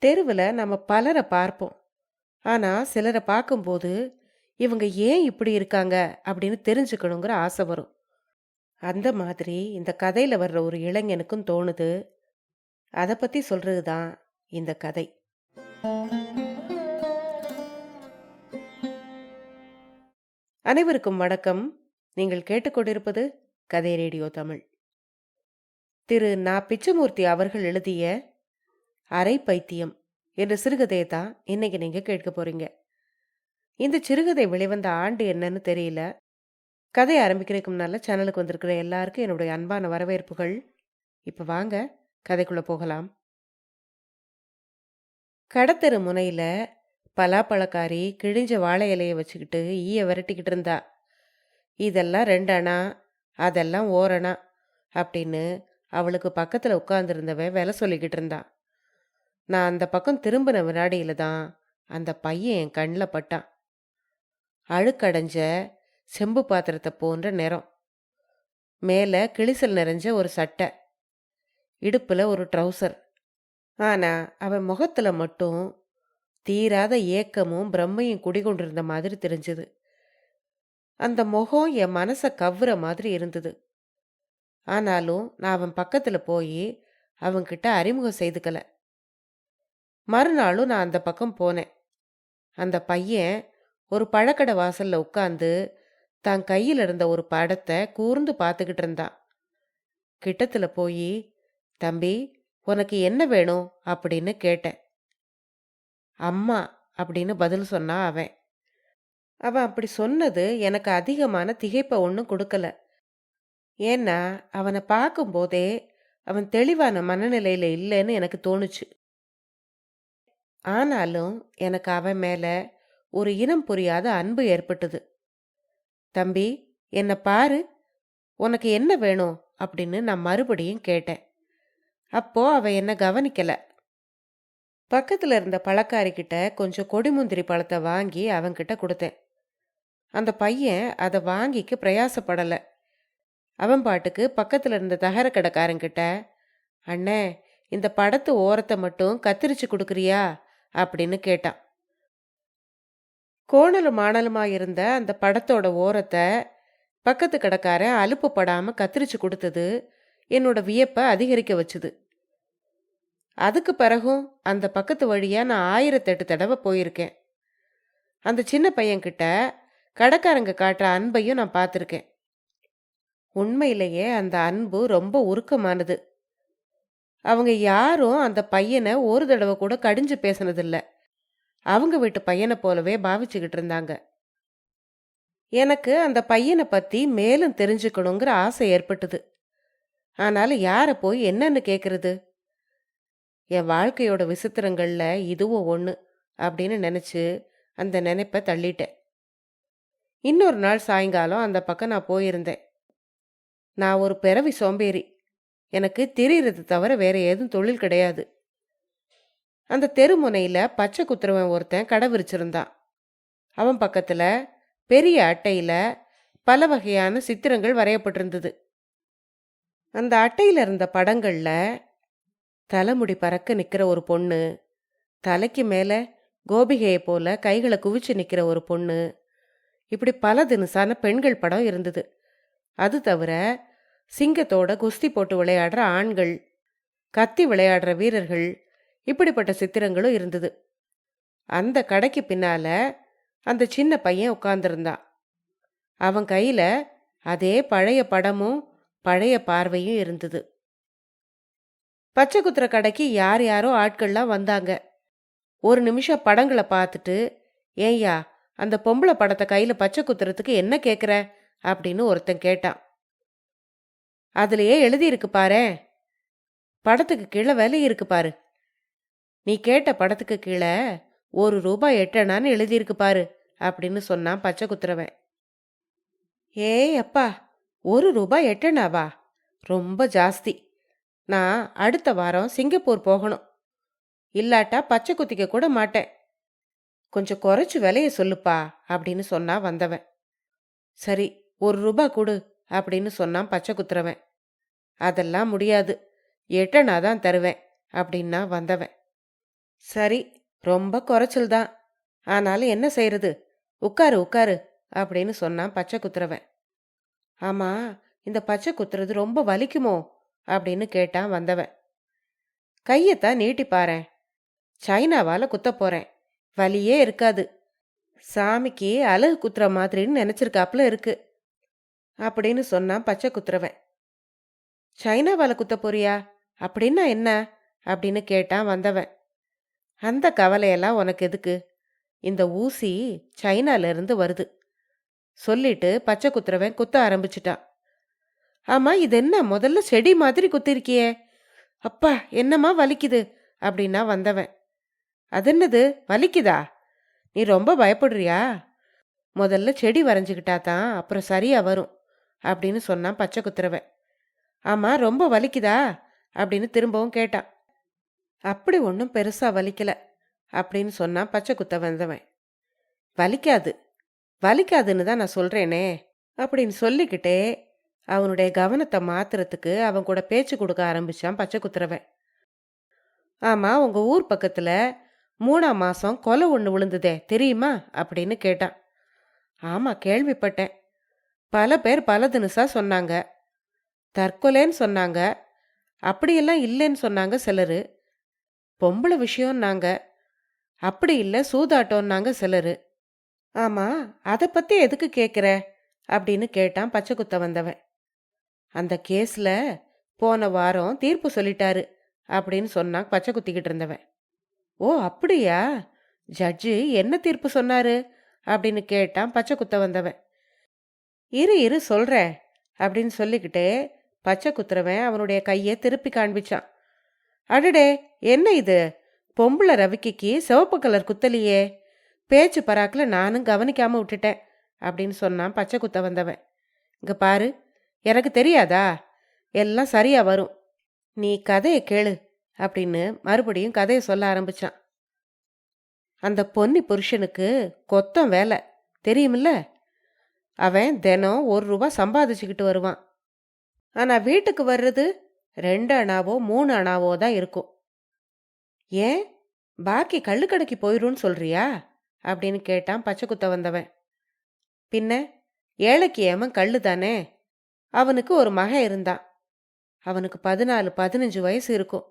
தெருவில் நம்ம பலரை பார்ப்போம். ஆனால் சிலரை பார்க்கும்போது இவங்க ஏன் இப்படி இருக்காங்க அப்படின்னு தெரிஞ்சுக்கணுங்கிற ஆசை வரும். அந்த மாதிரி இந்த கதையில் வர்ற ஒரு இளைஞனுக்கும் தோணுது. அதை பற்றி சொல்கிறது தான் இந்த கதை. அனைவருக்கும் வணக்கம். நீங்கள் கேட்டுக்கொண்டிருப்பது கதை ரேடியோ தமிழ். திரு நா. பிச்சமூர்த்தி அவர்கள் எழுதிய அரை பைத்தியம் என்ற சிறுகதையை தான் இன்னைக்கு நீங்கள் கேட்க போறீங்க. இந்த சிறுகதை வெளிவந்த ஆண்டு என்னன்னு தெரியல. கதை ஆரம்பிக்கிறதுக்கு முன்னால சேனலுக்கு வந்திருக்கிற எல்லாருக்கும் என்னுடைய அன்பான வரவேற்புகள். இப்போ வாங்க கதைக்குள்ள போகலாம். கடத்தெரு முனையில் பலாப்பழக்காரி கிழிஞ்ச வாழை இலையை வச்சுக்கிட்டு ஈய விரட்டிக்கிட்டு இருந்தா. இதெல்லாம் 2 அணா, அதெல்லாம் ஓரணா அப்படின்னு அவளுக்கு பக்கத்தில் உட்கார்ந்துருந்தவன் விலை சொல்லிக்கிட்டு இருந்தான். நான் அந்த பக்கம் திரும்பின வினாடியில தான் அந்த பையன் என் கண்ணில் பட்டான். அழுக்கடைஞ்ச செம்பு பாத்திரத்தை போன்ற நிறம், மேலே கிழிசல் நிறைஞ்ச ஒரு சட்டை, இடுப்பில் ஒரு ட்ரௌசர். ஆனால் அவன் முகத்தில் மட்டும் தீராத ஏக்கமும் பிரம்மையும் குடிகொண்டிருந்த மாதிரி தெரிஞ்சுது. அந்த முகம் என் மனசை கவ்வுற மாதிரி இருந்தது. ஆனாலும் நான் அவன் பக்கத்தில் போய் அவன்கிட்ட அறிமுகம் செய்துக்கல. மறுநாளும் நான் அந்த பக்கம் போனேன். அந்த பையன் ஒரு பழக்கடை வாசல்ல உட்காந்து தான் கையில் இருந்த ஒரு படத்தை கூர்ந்து பார்த்துக்கிட்டு இருந்தான். கிட்டத்துல போய், தம்பி உனக்கு என்ன வேணும் அப்படின்னு கேட்டேன். அம்மா அப்படின்னு பதில் சொன்னான் அவன். அவன் அப்படி சொன்னது எனக்கு அதிகமான திகைப்பை ஒன்றும் கொடுக்கல. ஏன்னா அவனை பார்க்கும்போதே அவன் தெளிவான மனநிலையில இல்லைன்னு எனக்கு தோணுச்சு. ஆனாலும் எனக்கு அவன் மேல ஒரு இனம் புரியாத அன்பு ஏற்பட்டது. தம்பி என்னை பாரு, உனக்கு என்ன வேணும் அப்படின்னு நான் மறுபடியும் கேட்டேன். அப்போ அவன் என்ன கவனிக்கல. பக்கத்துல இருந்த பழக்காரிக்கிட்ட கொஞ்சம் கொடிமுந்திரி பழத்தை வாங்கி அவன்கிட்ட கொடுத்தேன். அந்த பையன் அதை வாங்கிக்க பிரயாசப்படலை. அவன் பாட்டுக்கு பக்கத்துல இருந்த தகர கடைக்காரங்கிட்ட, அண்ணே இந்த படத்து ஓரத்தை மட்டும் கத்திரிச்சு கொடுக்குறியா அப்படின்னு கேட்டான். கோணலும் மாணலுமா இருந்த அந்த படத்தோட ஓரத்தை பக்கத்து கடைக்காரன் அலுப்புப்படாம கத்திரிச்சு கொடுத்தது என்னோட வியப்பை அதிகரிக்க வச்சுது. அதுக்கு பிறகும் அந்த பக்கத்து வழியா நான் 1008 தடவை போயிருக்கேன். அந்த சின்ன பையன்கிட்ட கடைக்காரங்க காட்டுற அன்பையும் நான் பார்த்துருக்கேன். உண்மையிலேயே அந்த அன்பு ரொம்ப உருக்கமானது. அவங்க யாரும் அந்த பையனை ஒரு தடவை கூட கடிஞ்சு பேசினதில்ல. அவங்க வீட்டு பையனை போலவே பாவிச்சுக்கிட்டு இருந்தாங்க. எனக்கு அந்த பையனை பத்தி மேலும் தெரிஞ்சுக்கணுங்கிற ஆசை ஏற்பட்டது. ஆனாலும் யாரை போய் என்னன்னு கேட்கறது? என் வாழ்க்கையோட விசித்திரங்கள்ல இதுவும் ஒன்று அப்படின்னு நினைச்சு அந்த நினைப்பை தள்ளிட்டேன். இன்னொரு நாள் சாயங்காலம் அந்த பக்கம் நான் போயிருந்தேன். நான் ஒரு பிறவி சோம்பேறி. எனக்கு திரியிறது தவிர வேற ஏதும் தொழில் கிடையாது. அந்த தெருமுனையில பச்சை குத்துறவன் ஒருத்தன் கடை விரிச்சிருந்தான். அவன் பக்கத்துல பெரிய அட்டையில பல வகையான சித்திரங்கள் வரையப்பட்டிருந்தது. அந்த அட்டையில இருந்த படங்கள்ல தலைமுடி பறக்க நிக்கிற ஒரு பொண்ணு, தலைக்கு மேல கோபிகையை போல கைகளை குவிச்சு நிக்கிற ஒரு பொண்ணு, இப்படி பல தினுசான பெண்கள் படம் இருந்தது. அது தவிர சிங்கத்தோட குஸ்தி போட்டு விளையாடுற ஆண்கள், கத்தி விளையாடுற வீரர்கள், இப்படிப்பட்ட சித்திரங்களும் இருந்தது. அந்த கடைக்கு பின்னால அந்த சின்ன பையன் உட்கார்ந்துருந்தான். அவன் கையில அதே பழைய படமும் பழைய பார்வையும் இருந்தது. பச்சை குத்துற கடைக்கு யார் யாரோ ஆட்கள்லாம் வந்தாங்க. ஒரு நிமிஷம் படங்களை பார்த்துட்டு, ஏய்யா அந்த பொம்பளை படத்தை கையில பச்சை குத்துறதுக்கு என்ன கேட்குற அப்படின்னு ஒருத்தன் கேட்டான். அதுலயே எழுதியிருக்கு பாரு, படத்துக்கு கீழே விலை இருக்கு பாரு. நீ கேட்ட படத்துக்கு கீழே ₹1.08 எழுதியிருக்கு பாரு அப்படின்னு சொன்னான் பச்சை குத்துறவன். ஏய் அப்பா, ₹1.08வா? ரொம்ப ஜாஸ்தி. நான் அடுத்த வாரம் சிங்கப்பூர் போகணும். இல்லாட்டா பச்சை குத்திக்க கூட மாட்டேன். கொஞ்சம் குறைச்சு விலைய சொல்லுப்பா அப்படின்னு சொன்னா வந்தவன். சரி ₹1 கொடு அப்படின்னு சொன்னான் பச்சை குத்துறவன். அதெல்லாம் முடியாது, 8 அணா தான் தருவேன் அப்படின்னா வந்தவன். சரி, ரொம்ப குறைச்சல் தான். ஆனாலும் என்ன செய்யறது? உட்காரு உட்காரு அப்படின்னு சொன்னான் பச்சை குத்துறவன். ஆமா, இந்த பச்சை குத்துறது ரொம்ப வலிக்குமோ அப்படின்னு கேட்டான் வந்தவன். கையத்தான் நீட்டி பாரேன். சைனாவால குத்த போறேன். வலியே இருக்காது. சாமிக்கு அலகு குத்துற மாதிரின்னு நினைச்சிருக்காப்புல இருக்கு அப்படின்னு சொன்னான் பச்சை குத்துறவன். சைனாவால குத்த போறியா? அப்படின்னா என்ன அப்படின்னு கேட்டான் வந்தவன். அந்த கவலையெல்லாம் உனக்கு எதுக்கு? இந்த ஊசி சைனால இருந்து வருது சொல்லிட்டு பச்சை குத்துறவன் குத்த ஆரம்பிச்சிட்டான். ஆமா, இது என்ன முதல்ல செடி மாதிரி குத்திருக்கியே? அப்பா, என்னம்மா வலிக்குது அப்படின்னா வந்தவன். அது என்னது வலிக்குதா? நீ ரொம்ப பயப்படுறியா? முதல்ல செடி வரைஞ்சுக்கிட்டா தான் அப்புறம் சரியா வரும் அப்படின்னு சொன்னான் பச்சை குத்துறவன். ஆமா, ரொம்ப வலிக்குதா அப்படின்னு திரும்பவும் கேட்டான். அப்படி ஒன்றும் பெருசா வலிக்கல அப்படின்னு சொன்னான் பச்சை குத்த வந்தவன். வலிக்காது வலிக்காதுன்னு தான் நான் சொல்றேனே அப்படின்னு சொல்லிக்கிட்டே அவனுடைய கவனத்தை மாத்துறதுக்கு அவன் கூட பேச்சு கொடுக்க ஆரம்பிச்சான் பச்சை குத்துறவன். ஆமா, உங்க ஊர் பக்கத்துல 3ஆம் மாசம் கொலை ஒன்று விழுந்ததே தெரியுமா அப்படின்னு கேட்டான். ஆமா, கேள்விப்பட்டேன். பல பேர் பல தினுசா சொன்னாங்க. தற்கொலைன்னு சொன்னாங்க, அப்படியெல்லாம் இல்லைன்னு சொன்னாங்க சிலரு. பொம்பளை விஷயம்னாங்க, அப்படி இல்லை சூதாட்டம்னாங்க சிலரு. ஆமா, அதை பத்தி எதுக்கு கேட்குற அப்படின்னு கேட்டான் பச்சை குத்த வந்தவன். அந்த கேஸ்ல போன வாரம் தீர்ப்பு சொல்லிட்டாரு அப்படின்னு சொன்னான் பச்சை குத்திக்கிட்டு இருந்தவன். ஓ அப்படியா? ஜட்ஜு என்ன தீர்ப்பு சொன்னாரு அப்படின்னு கேட்டான் பச்சை குத்த வந்தவன். இரு இரு சொல்றேன் அப்படின்னு சொல்லிக்கிட்டே பச்சை குத்துறவன் அவனுடைய கையை திருப்பி காண்பிச்சான். அடடே, என்ன இது? பொம்பளை ரவிக்கைக்கு சிவப்பு கலர் குத்தலியே. பேச்சு பராக்கில் நானும் கவனிக்காம விட்டுட்டேன் அப்படின்னு சொன்னான் பச்சை குத்த வந்தவன். இங்க பாரு, எனக்கு தெரியாதா? எல்லாம் சரியா வரும். நீ கதையை கேளு அப்படின்னு மறுபடியும் கதையை சொல்ல ஆரம்பிச்சான். அந்த பொன்னி புருஷனுக்கு கொத்தம் வேலை தெரியுமில்ல. அவன் தினம் 1 ரூபா சம்பாதிச்சுக்கிட்டு வருவான். ஆனா வீட்டுக்கு வர்றது 2 அணாவோ 3 அணாவோ தான் இருக்கும். ஏன், பாக்கி கள்ளுக்கடைக்கு போயிருன்னு சொல்றியா அப்படின்னு கேட்டான் பச்சை குத்த வந்தவன். பின்ன ஏழைக்கு ஏமன் கள்ளு தானே. அவனுக்கு ஒரு மகன் இருந்தான். அவனுக்கு 14-15 வயசு இருக்கும்.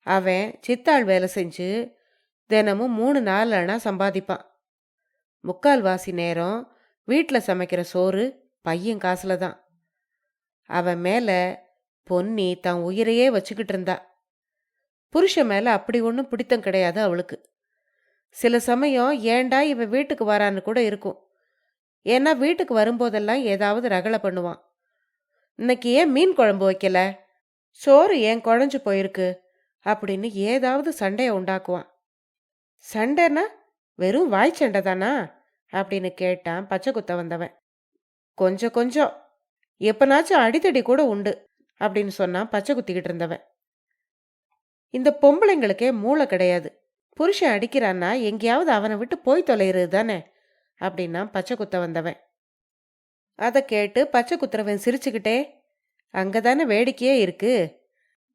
அவன் சித்தாள் வேலை செஞ்சு தினமும் 3-4 அணா சம்பாதிப்பான். முக்கால்வாசி நேரம் வீட்டில் சமைக்கிற சோறு பையன் காசுல தான். அவன் மேல பொன்னி தன் உயிரையே வச்சுக்கிட்டு இருந்தா. புருஷன் மேல அப்படி ஒன்றும் பிடித்தம் கிடையாது அவளுக்கு. சில சமயம் ஏண்டா இவன் வீட்டுக்கு வரான்னு கூட இருக்கும். ஏன்னா வீட்டுக்கு வரும்போதெல்லாம் ஏதாவது ரகளை பண்ணுவான். இன்னைக்கு ஏன் மீன் குழம்பு வைக்கல, சோறு ஏன் குழஞ்சு போயிருக்கு அப்படின்னு ஏதாவது சண்டையை உண்டாக்குவான். சண்டைன்னா வெறும் வாய் சண்டை தானா அப்படின்னு கேட்டான் பச்சை குத்த வந்தவன். கொஞ்சம் கொஞ்சம், எப்பனாச்சும் அடித்தடி கூட உண்டு அப்படின்னு சொன்னான் பச்சை குத்திக்கிட்டு இருந்தவன். இந்த பொம்பளைங்களுக்கே மூளை கிடையாது. புருஷன் அடிக்கிறான்னா எங்கேயாவது அவனை விட்டு போய் தொலைகிறது தானே அப்படின்னா பச்சை குத்த வந்தவன். அதை கேட்டு பச்சை குத்துறவன் சிரிச்சுக்கிட்டே, அங்கதானே வேடிக்கையே இருக்கு.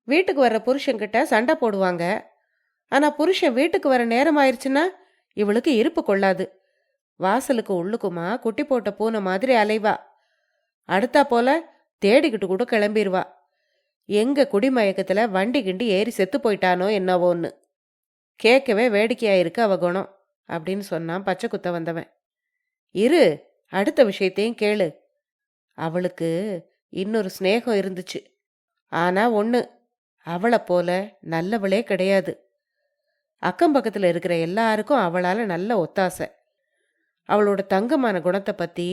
வீட்டுக்கு வர்ற புருஷன்கிட்ட சண்டை போடுவாங்க. ஆனா புருஷன் வீட்டுக்கு வர நேரம் ஆயிடுச்சுன்னா இவளுக்கு இருப்பு கொள்ளாது. வாசலுக்கு உள்ளுக்குமா குட்டி போட்ட பூனை மாதிரி அலைவா. அடுத்தா போல தேடிக்கிட்டு கூட கிளம்பிடுவா. எங்க குடிமயக்கத்துல வண்டி கிண்டி ஏறி செத்து போயிட்டானோ என்னவோன்னு. கேட்கவே வேடிக்கையாயிருக்கு அவ குணம் அப்படின்னு சொன்னான் பச்சை குத்த வந்தவன். இரு, அடுத்த விஷயத்தையும் கேளு. அவளுக்கு இன்னொரு ஸ்நேகம் இருந்துச்சு. ஆனா ஒண்ணு, அவளை போல நல்லவளே கிடையாது. அக்கம் பக்கத்துல இருக்கிற எல்லாருக்கும் அவளால நல்ல ஒத்தாசை. அவளோட தங்கமான குணத்தை பத்தி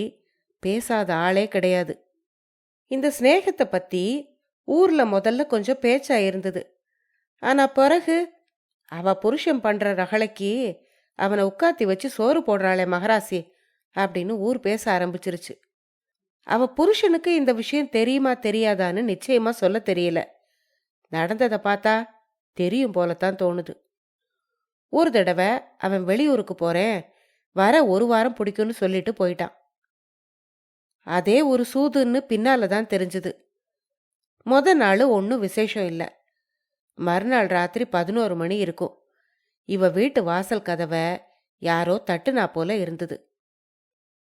பேசாத ஆளே கிடையாது. இந்த ஸ்நேகத்தை பத்தி ஊர்ல முதல்ல கொஞ்சம் பேச்சா இருந்தது. ஆனா பிறகு அவ புருஷன் பண்ற ரகளைக்கு அவனை உட்காத்தி வச்சு சோறு போடுறாளே மகராசி அப்படின்னு ஊர் பேச ஆரம்பிச்சிருச்சு. அவ புருஷனுக்கு இந்த விஷயம் தெரியுமா தெரியாதான்னு நிச்சயமா சொல்ல தெரியல. நடந்ததை பார்த்தா தெரியும் போலத்தான் தோணுது. ஒரு தடவை அவன் வெளியூருக்கு போறேன், வர 1 வாரம் பிடிக்கும்னு சொல்லிட்டு போயிட்டான். அதே ஒரு சூதுன்னு பின்னால தான் தெரிஞ்சது. நாள் ஒன்றும் விசேஷம் இல்லை. மறுநாள் ராத்திரி 11 மணி இருக்கும். இவ வீட்டு வாசல் கதவை யாரோ தட்டுனா போல இருந்தது.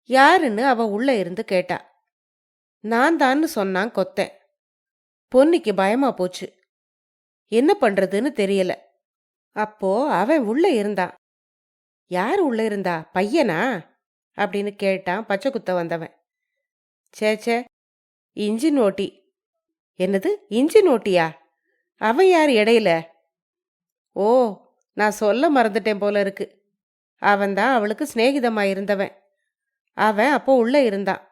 யாருன்னு அவ உள்ள இருந்து கேட்டா. நான் தான்னு சொன்னான் கொத்தன். பொன்னிக்கு பயமா போச்சு. என்ன பண்றதுன்னு தெரியல. அப்போ அவன் உள்ள இருந்தான். யார் உள்ள இருந்தா, பையனா அப்படின்னு கேட்டான் பச்சை குத்த வந்தவன். சேச்சே, இன்ஜின் ஓட்டி. என்னது, இன்ஜின் ஓட்டியா? அவன் யார் இடையில? ஓ, நான் சொல்ல மறந்துட்டேன் போல இருக்கு. அவன்தான் அவளுக்கு சிநேகிதமாயிருந்தவன். அவன் அப்போ உள்ள இருந்தான்.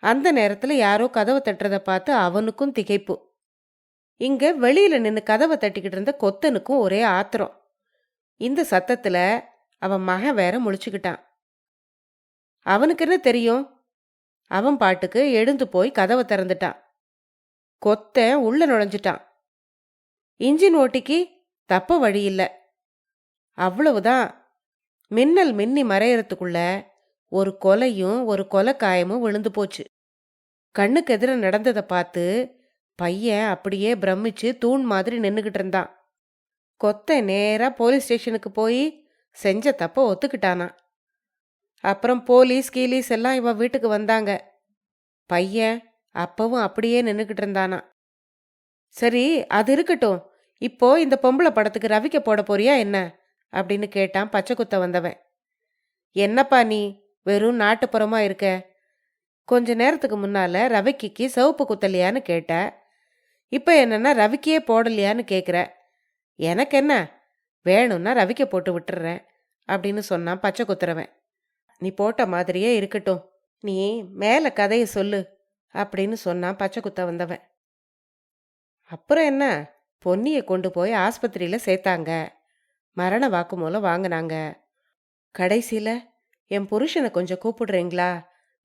அந்த நேரத்துல யாரோ கதவை தட்டுறதை பார்த்து அவனுக்கும் திகைப்பு. இங்க வெளியில நின்று கதவை தட்டிக்கிட்டு இருந்த கொத்தனுக்கும் ஒரே ஆத்திரம். இந்த சத்தத்துல அவன் மகன் வேற முழிச்சுக்கிட்டான். அவனுக்கு என்ன தெரியும்? அவன் பாட்டுக்கு எழுந்து போய் கதவை திறந்துட்டான். கொத்தன் உள்ள நுழைஞ்சிட்டான். இன்ஜின் ஓட்டிக்கு தப்ப வழி இல்லை. அவ்வளவுதான். மின்னல் மின்னி மறையறதுக்குள்ள ஒரு கொலையும் ஒரு கொலைக்காயமும் விழுந்து போச்சு. கண்ணுக்கு எதிர நடந்ததை பார்த்து பையன் அப்படியே பிரமிச்சு தூண் மாதிரி நின்னுகிட்டு இருந்தான். கொத்த நேரா போலீஸ் ஸ்டேஷனுக்கு போய் செஞ்ச தப்ப ஒத்துக்கிட்டானா. அப்புறம் போலீஸ் கீலீஸ் எல்லாம் இவ வீட்டுக்கு வந்தாங்க. பையன் அப்பவும் அப்படியே நின்னுகிட்டு இருந்தானா. சரி, அது இருக்கட்டும். இப்போ இந்த பொம்பளை படத்துக்கு ரவிக்க போட போறியா என்ன அப்படின்னு கேட்டான் பச்சை குத்த வந்தவன். என்னப்பா நீ வெறும் நாட்டுப்புறமா இருக்க? கொஞ்ச நேரத்துக்கு முன்னால ரவிக்கு சிவப்பு குத்தலையான்னு கேட்ட. இப்ப என்னன்னா ரவிக்கையே போடலையான்னு கேக்குற. எனக்கு என்ன, வேணும்னா ரவிக்க போட்டு விட்டுறேன் அப்படின்னு சொன்னான் பச்சை குத்துறவன். நீ போட்ட மாதிரியே இருக்கட்டும், நீ மேல கதையை சொல்லு அப்படின்னு சொன்னான் பச்சை குத்த வந்தவன். அப்புறம் என்ன, பொன்னியை கொண்டு போய் ஆஸ்பத்திரியில சேர்த்தாங்க. மரண வாக்குமூலம் வாங்கினாங்க. கடைசியில என் புருஷனை கொஞ்சம் கூப்பிடுறீங்களா,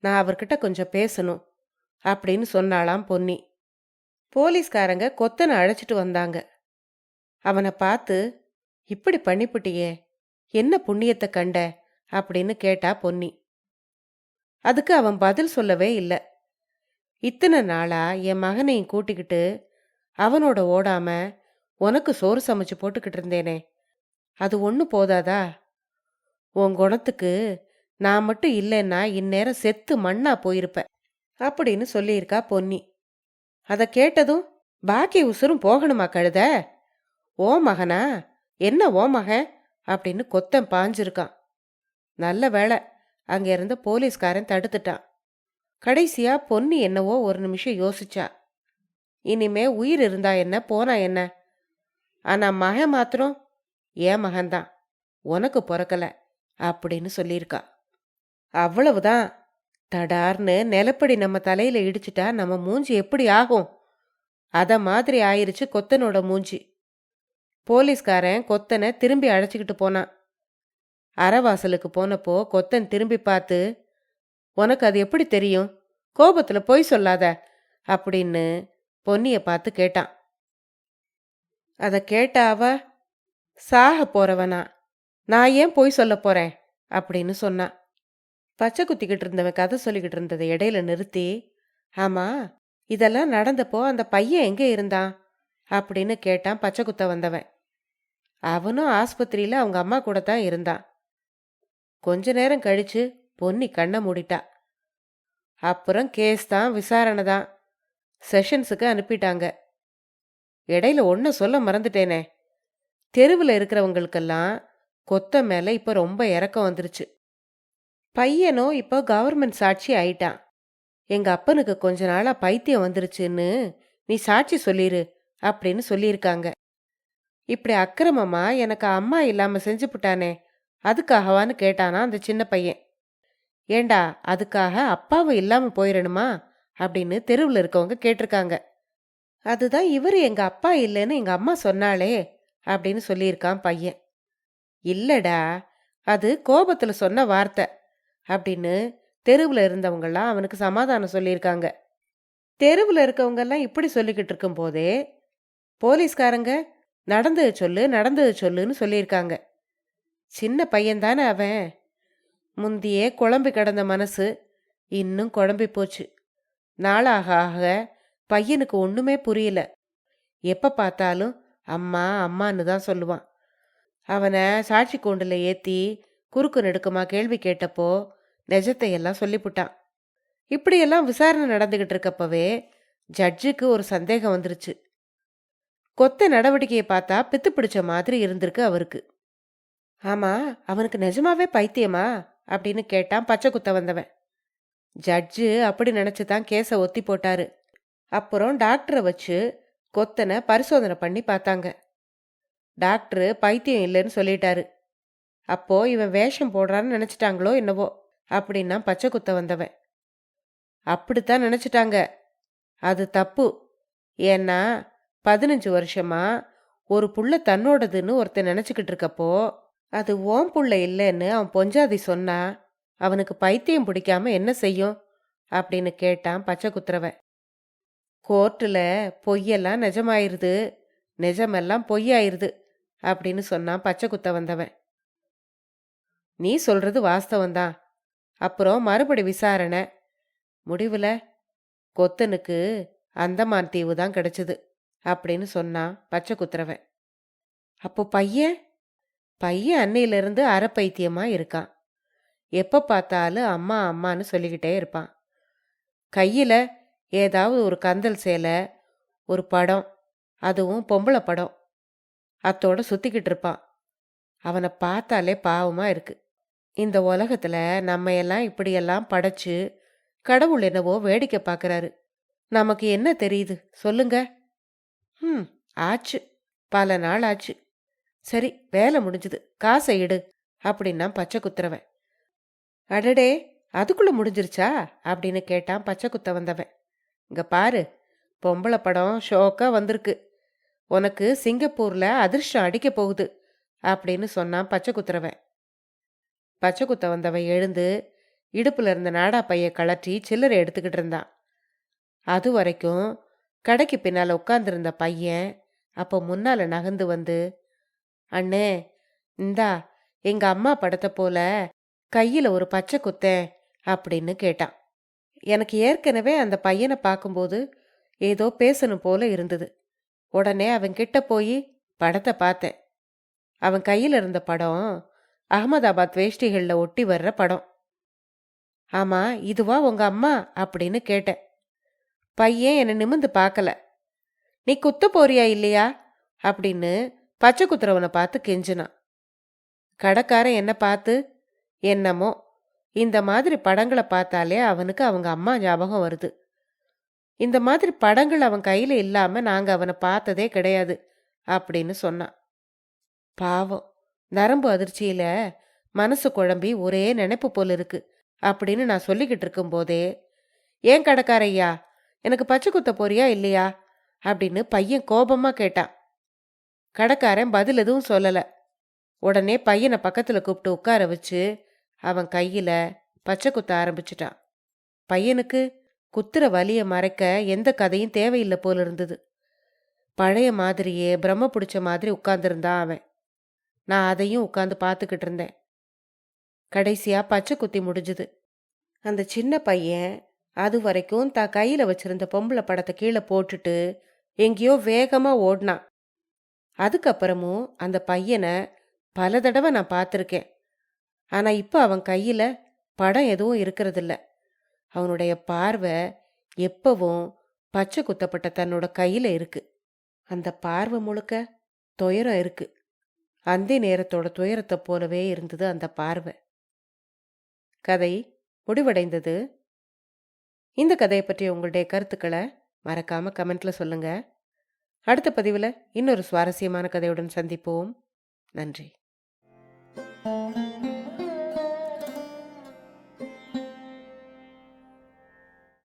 நான் அவர்கிட்ட கொஞ்சம் பேசணும் அப்படின்னு சொன்னாலாம் பொன்னி. போலீஸ்காரங்க கொத்தனை அழைச்சிட்டு வந்தாங்க. அவனை பார்த்து, இப்படி பண்ணிப்புட்டியே, என்ன புண்ணியத்தை கண்ட அப்படின்னு கேட்டா பொன்னி. அதுக்கு அவன் பதில் சொல்லவே இல்லை. இத்தனை நாளா என் மகனையும் கூட்டிக்கிட்டு அவனோட ஓடாம உனக்கு சோறு சமைச்சு போட்டுக்கிட்டு இருந்தேனே, அது ஒண்ணு போதாதா? உன் குணத்துக்கு நான் மட்டும் இல்லைன்னா இந்நேரம் செத்து மண்ணா போயிருப்ப அப்படின்னு சொல்லியிருக்கா பொன்னி. அதை கேட்டதும் பாக்கி உசுரும் போகணுமா கழுத? ஓ மகனா, என்ன ஓ மகன் அப்படின்னு கொத்தன் பாஞ்சிருக்கான். நல்ல வேளை அங்க இருந்த போலீஸ்காரன் தடுத்துட்டான். கடைசியா பொன்னி என்னவோ ஒரு நிமிஷம் யோசிச்சா. இனிமே உயிர் இருந்தா என்ன போனா என்ன, ஆனா மகன் மாத்திரம் ஏன் மகன்தான், உனக்கு பிறக்கல அப்படின்னு சொல்லியிருக்கா. அவ்வளவுதான். தடார்னு நிலப்படி நம்ம தலையில இடிச்சிட்டா நம்ம மூஞ்சி எப்படி ஆகும்? அத மாதிரி ஆயிருச்சு கொத்தனோட மூஞ்சி. போலீஸ்காரன் கொத்தனை திரும்பி அழைச்சிக்கிட்டு போனான். அறவாசலுக்கு போனப்போ கொத்தன் திரும்பி பார்த்து, உனக்கு அது எப்படி தெரியும், கோபத்துல பொய் சொல்லாத அப்படின்னு பொன்னிய பார்த்து கேட்டான். அத கேட்ட அவ, சாக போறவனா, நான் ஏன் பொய் சொல்ல போறேன் அப்படின்னு சொன்னான். பச்சை குத்திக்கிட்டு இருந்தவன் கதை சொல்லிக்கிட்டு இருந்ததை இடையில நிறுத்தி, ஆமா, இதெல்லாம் நடந்தப்போ அந்த பையன் எங்கே இருந்தான் அப்படின்னு கேட்டான் பச்சை குத்த வந்தவன். அவனும் ஆஸ்பத்திரியில அவங்க அம்மா கூட தான் இருந்தான். கொஞ்ச நேரம் கழிச்சு பொன்னி கண்ணை மூடிட்டா. அப்புறம் கேஸ் தான், விசாரணை தான். செஷன்ஸுக்கு அனுப்பிட்டாங்க. இடையில ஒன்ன சொல்ல மறந்துட்டேனே, தெருவில் இருக்கிறவங்களுக்கெல்லாம் கொத்த மேல இப்ப ரொம்ப இறக்கம் வந்துருச்சு. பையனும் இப்போ கவர்மெண்ட் சாட்சி ஆயிட்டான். எங்க அப்பனுக்கு கொஞ்ச நாளா பைத்தியம் வந்துருச்சுன்னு நீ சாட்சி சொல்லிரு அப்படின்னு சொல்லியிருக்காங்க. இப்படி அக்கிரமமா எனக்கு அம்மா இல்லாம செஞ்சு புட்டானே, அதுக்காகவான்னு கேட்டானா அந்த சின்ன பையன். ஏண்டா, அதுக்காக அப்பாவும் இல்லாம போயிடணுமா அப்படின்னு தெருவில் இருக்கவங்க கேட்டிருக்காங்க. அதுதான் இவரு எங்க அப்பா இல்லைன்னு எங்க அம்மா சொன்னாளே அப்படின்னு சொல்லியிருக்கான் பையன். இல்லடா, அது கோபத்துல சொன்ன வார்த்தை அப்படின்னு தெருவில் இருந்தவங்கெல்லாம் அவனுக்கு சமாதானம் சொல்லியிருக்காங்க. தெருவில் இருக்கவங்கெல்லாம் இப்படி சொல்லிக்கிட்டு இருக்கும் போதே போலீஸ்காரங்க நடந்தது சொல்லு நடந்தது சொல்லுன்னு சொல்லியிருக்காங்க. சின்ன பையன்தானே அவன். முந்தியே குழம்பி கிடந்த மனசு இன்னும் குழம்பி போச்சு. நாளாக ஆக பையனுக்கு ஒண்ணுமே புரியல. எப்ப பார்த்தாலும் அம்மா அம்மான்னு தான் சொல்லுவான். அவனை சாட்சி கூண்டில் ஏற்றி குறுக்கு நெடுக்குமா கேள்வி கேட்டப்போ நிஜத்தை எல்லாம் சொல்லிப்புட்டான். இப்படியெல்லாம் விசாரணை நடந்துகிட்டு இருக்கப்பவே ஜட்ஜுக்கு ஒரு சந்தேகம் வந்துருச்சு. கொத்த நடவடிக்கையை பார்த்தா பித்து பிடிச்ச மாதிரி இருந்திருக்கு அவருக்கு. ஆமா, அவனுக்கு நிஜமாவே பைத்தியமா அப்படின்னு கேட்டான் பச்சை குத்த வந்தவன். ஜட்ஜு அப்படி நினைச்சுதான் கேஸை ஒத்தி போட்டாரு. அப்புறம் டாக்டரை வச்சு கொத்தனை பரிசோதனை பண்ணி பார்த்தாங்க. டாக்டரு பைத்தியம் இல்லைன்னு சொல்லிட்டாரு. அப்போ இவன் வேஷம் போடுறான்னு நினைச்சிட்டாங்களோ என்னவோ அப்படின்னா பச்சை குத்த வந்தவன். அப்படித்தான் நினைச்சிட்டாங்க. அது தப்பு. ஏன்னா 15 வருஷமா ஒரு புள்ள தன்னோடதுன்னு ஒருத்தன் நினைச்சுக்கிட்டு இருக்கப்போ அது ஓம் புள்ள இல்லைன்னு அவன் பொஞ்சாதி சொன்னா அவனுக்கு பைத்தியம் பிடிக்காம என்ன செய்யும் அப்படின்னு கேட்டான் பச்சை குத்துறவன். கோர்ட்டுல பொய்யெல்லாம் நிஜமாயிருது, நிஜமெல்லாம் பொய்யாயிருது அப்படின்னு சொன்னான் பச்சை குத்த வந்தவன். நீ சொல்றது வாஸ்தவந்தான். அப்புறம் மறுபடி விசாரணை. முடிவுல கொத்தனுக்கு அந்தமான் தீவு தான் கிடைச்சது அப்படின்னு சொன்னான் பச்சை குத்துறவன். அப்போ பையன் அன்னையிலிருந்து அரை பைத்தியமா இருக்கான். எப்ப பார்த்தாலும் அம்மா அம்மான்னு சொல்லிக்கிட்டே இருப்பான். கையில ஏதாவது ஒரு கந்தல் சேலை, ஒரு படம், அதுவும் பொம்பளை படம், அத்தோட சுத்திக்கிட்டு இருப்பான். அவனை பார்த்தாலே பாவமா இருக்கு. இந்த உலகத்துல நம்ம எல்லாம் இப்படியெல்லாம் படைச்சு கடவுள் என்னவோ வேடிக்கை பார்க்கறாரு. நமக்கு என்ன தெரியுது சொல்லுங்க? ஆச்சு, பல நாள் ஆச்சு. சரி, வேலை முடிஞ்சுது, காசை எடு அப்படின்னா பச்சை குத்துறவன். அடடே, அதுக்குள்ள முடிஞ்சிருச்சா அப்படின்னு கேட்டான் பச்சை குத்த வந்தவன். இங்க பாரு, பொம்பளை படம் ஷோக்கா வந்திருக்கு. உனக்கு சிங்கப்பூர்ல அதிர்ஷ்டம் அடிக்க போகுது அப்படின்னு சொன்னான் பச்சை குத்துறவன். பச்சை குத்த வந்தவன் எழுந்து இடுப்புல இருந்த நாடா பைய கழற்றி சில்லறை எடுத்துக்கிட்டு இருந்தான். அது வரைக்கும் கடைக்கு பின்னால உட்கார்ந்துருந்த பையன் அப்போ முன்னால நகர்ந்து வந்து, அண்ணே, இந்தா எங்க அம்மா படத்தை போல கையில ஒரு பச்சை குத்தேன் அப்படின்னு கேட்டான். எனக்கு ஏற்கனவே அந்த பையனை பார்க்கும்போது ஏதோ பேசணும் போல இருந்தது. உடனே அவன் கிட்ட போய் படத்தை பார்த்தேன். அவன் கையில் இருந்த படம் அகமதாபாத் வேஷ்டிகளில் ஒட்டி வர்ற படம். ஆமா, இதுவா உங்க அம்மா அப்படின்னு கேட்டேன். பையன் என்னை நிமிந்து பார்க்கல. நீ குத்த போறியா இல்லையா அப்படின்னு பச்சை குத்துறவனை பார்த்து கெஞ்சினான். கடைக்காரன் என்ன பார்த்து, என்னமோ இந்த மாதிரி படங்களை பார்த்தாலே அவனுக்கு அவங்க அம்மா ஞாபகம் வருது. இந்த மாதிரி படங்கள் அவன் கையில இல்லாம நாங்க அவனை பார்த்ததே கிடையாது அப்படின்னு சொன்னான். பாவம், நரம்பு அதிர்ச்சியில மனசு குழம்பி ஒரே நினைப்பு போல இருக்கு அப்படின்னு நான் சொல்லிக்கிட்டு இருக்கும் போதே, ஏன் கடைக்காரையா, எனக்கு பச்சை குத்த போறியா இல்லையா அப்படின்னு பையன் கோபமா கேட்டான். கடைக்காரன் பதில் எதுவும் சொல்லல. உடனே பையனை பக்கத்துல கூப்பிட்டு உட்கார வச்சு அவன் கையில பச்சை குத்த ஆரம்பிச்சிட்டான். பையனுக்கு குத்துற வலிய மறைக்க எந்த கதையும் தேவையில்லை போல இருந்தது. பழைய மாதிரியே பிரம்ம பிடிச்ச மாதிரி உட்கார்ந்துருந்தான் அவன். நான் அதையும் உட்கார்ந்து பார்த்துக்கிட்டு இருந்தேன். கடைசியா பச்சை குத்தி முடிஞ்சுது. அந்த சின்ன பையன் அது வரைக்கும் தான் கையில வச்சிருந்த பொம்பளை படத்தை கீழே போட்டுட்டு எங்கேயோ வேகமா ஓடினான். அதுக்கப்புறமும் அந்த பையனை பல தடவை நான் பார்த்துருக்கேன். ஆனா இப்ப அவன் கையில படம் எதுவும் இருக்கிறதில்ல. அவனுடைய பார்வை எப்பவும் பச்சை குத்தப்பட்ட தன்னோட கையில இருக்கு. அந்த பார்வை முழுக்க துயரம் இருக்கு. அந்தி நேரத்தோட துயரத்தை போலவே இருந்தது அந்த பார்வை. கதை முடிவடைந்தது. இந்த கதையை பற்றி உங்களுடைய கருத்துக்களை மறக்காம கமெண்ட்ல சொல்லுங்க. அடுத்த பதிவில் இன்னொரு சுவாரஸ்யமான கதையுடன் சந்திப்போம். நன்றி.